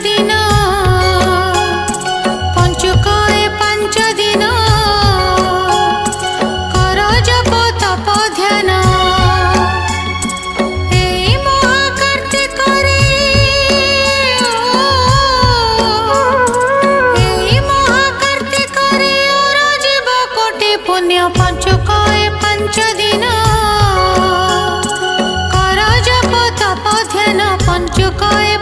दिन पंचुक ए 5 दिन कर जप तप ध्यान एई महाकार्तिक रे एई महाकार्तिक रे और जीव कोटि पुण्य पंचुक ए 5 दिन कर जप तप ध्यान पंचुक ए